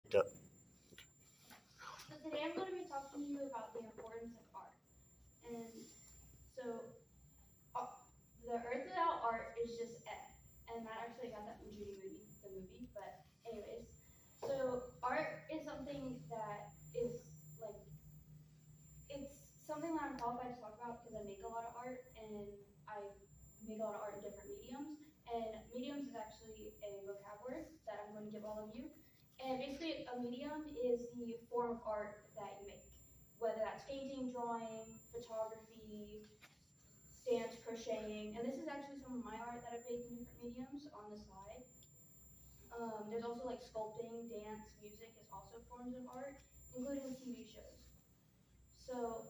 Yep. So today I'm going to be talking to you about the importance of art. And so uh, the earth without art is just F. And that actually got that from Judy movie, the movie. But anyways, so art is something that is like it's something that I'm qualified to talk about because I make a lot of art and I make a lot of art in different mediums. And mediums is actually a vocab word that I'm going to give all of you. And basically, a medium is the form of art that you make, whether that's painting, drawing, photography, stamps, crocheting. And this is actually some of my art that I've made in different mediums on the slide. There's also like sculpting, dance, music is also forms of art, including TV shows. So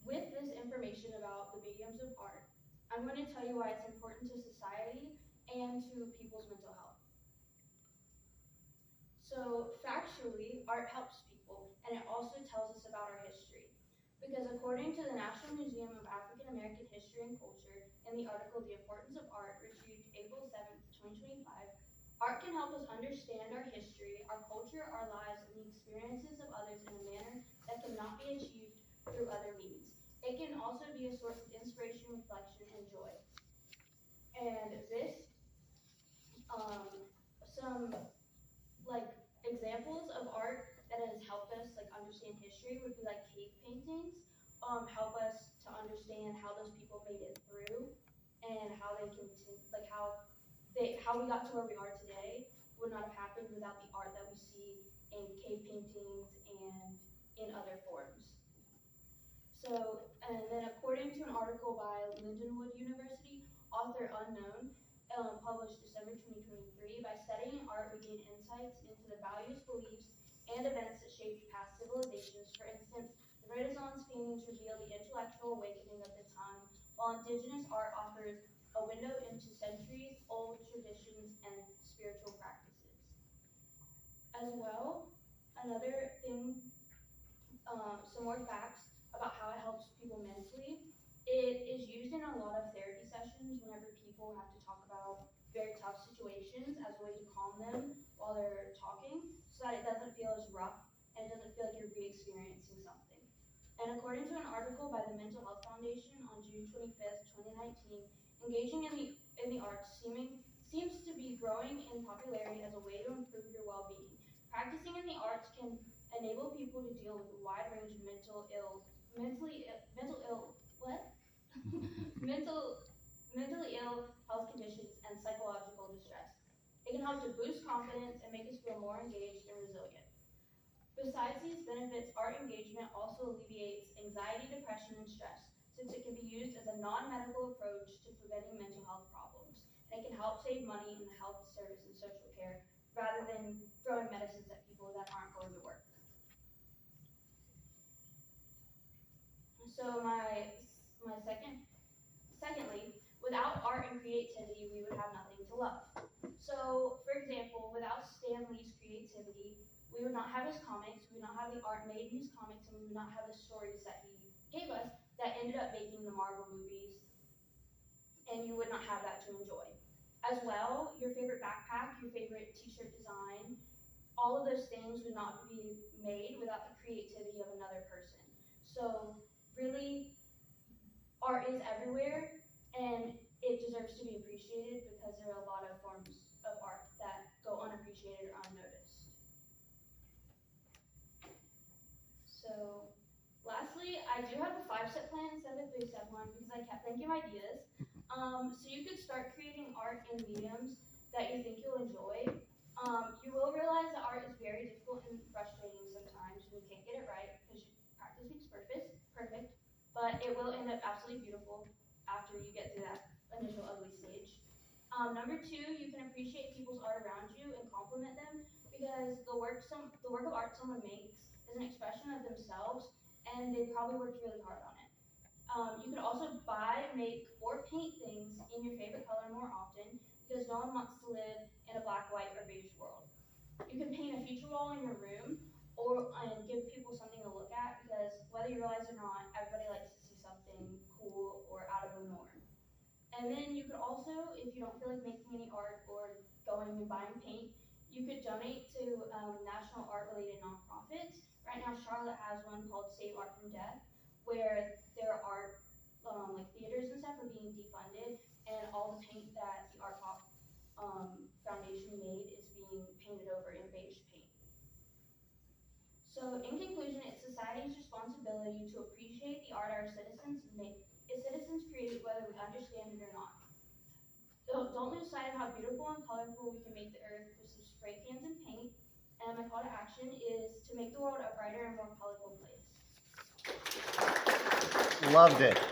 with this information about the mediums of art, I'm going to tell you why it's important to society and to people's mental health. So factually, art helps people, and it also tells us about our history. Because according to the National Museum of African American History and Culture, in the article The Importance of Art, retrieved April 7th, 2025, art can help us understand our history, our culture, our lives, and the experiences of others in a manner that cannot be achieved through other means. It can also be a source of inspiration, reflection, and joy. And this, um, some like examples of art that has helped us like understand history would be like cave paintings, help us to understand how those people made it through and how they continue, like how we got to where we are today would not have happened without the art that we see in cave paintings and in other forms. So, and then according to an article by Lindenwood University, author unknown, published December 2023, by studying art, we gain insights into the values, beliefs, and events that shaped past civilizations. For instance, the Renaissance paintings reveal the intellectual awakening of the time, while indigenous art offers a window into centuries-old traditions and spiritual practices. As well, another thing, some more facts about how it helps people mentally. It is used in a lot of therapy sessions whenever people have to talk about very tough situations as a way to calm them while they're talking so that it doesn't feel as rough and it doesn't feel like you're re-experiencing something. And according to an article by the Mental Health Foundation on June 25th, 2019, engaging in the arts seems to be growing in popularity as a way to improve your well-being. Practicing in the arts can enable people to deal with a wide range of what? mental, mentally ill health conditions and psychological distress. It can help to boost confidence and make us feel more engaged and resilient. Besides these benefits, art engagement also alleviates anxiety, depression, and stress, since it can be used as a non-medical approach to preventing mental health problems. And it can help save money in the health service and social care rather than throwing medicines at people that aren't going to work. So my secondly, without art and creativity, we would have nothing to love. So, for example, without Stan Lee's creativity, we would not have his comics, we would not have the art made in his comics, and we would not have the stories that he gave us that ended up making the Marvel movies, and you would not have that to enjoy. As well, your favorite backpack, your favorite t-shirt design, all of those things would not be made without the creativity of another person. So really, art is everywhere and it deserves to be appreciated because there are a lot of forms of art that go unappreciated or unnoticed. So lastly, I do have a 5-step plan instead of a 3-step one because I kept thinking of ideas. So you could start creating art in mediums that you think you'll enjoy. You will realize that art is very difficult and frustrating sometimes when you can't get it right because practice makes perfect, but it will end up absolutely beautiful after you get through that initial ugly stage. Number two, you can appreciate people's art around you and compliment them because the work of art someone makes is an expression of themselves and they probably worked really hard on it. You could also buy, make, or paint things in your favorite color more often because no one wants to live in a black, white, or beige world. You can paint a feature wall in your room and give people something to look at because whether you realize it or not, everybody likes to see something cool or out of the norm. And then you could also, if you don't feel like making any art or going and buying paint, You could donate to national art-related nonprofits. Right now, Charlotte has one called Save Art from Death, where their art, like theaters and stuff, are being defunded, and all the paint that the Art Pop Foundation made is being painted over in beige paint. So, in conclusion, it's society's responsibility to appreciate the art our citizens make, citizens create, whether we understand it or not. Don't lose sight of how beautiful and colorful we can make the earth with some spray cans and paint. And my call to action is to make the world a brighter and more colorful place. Loved it.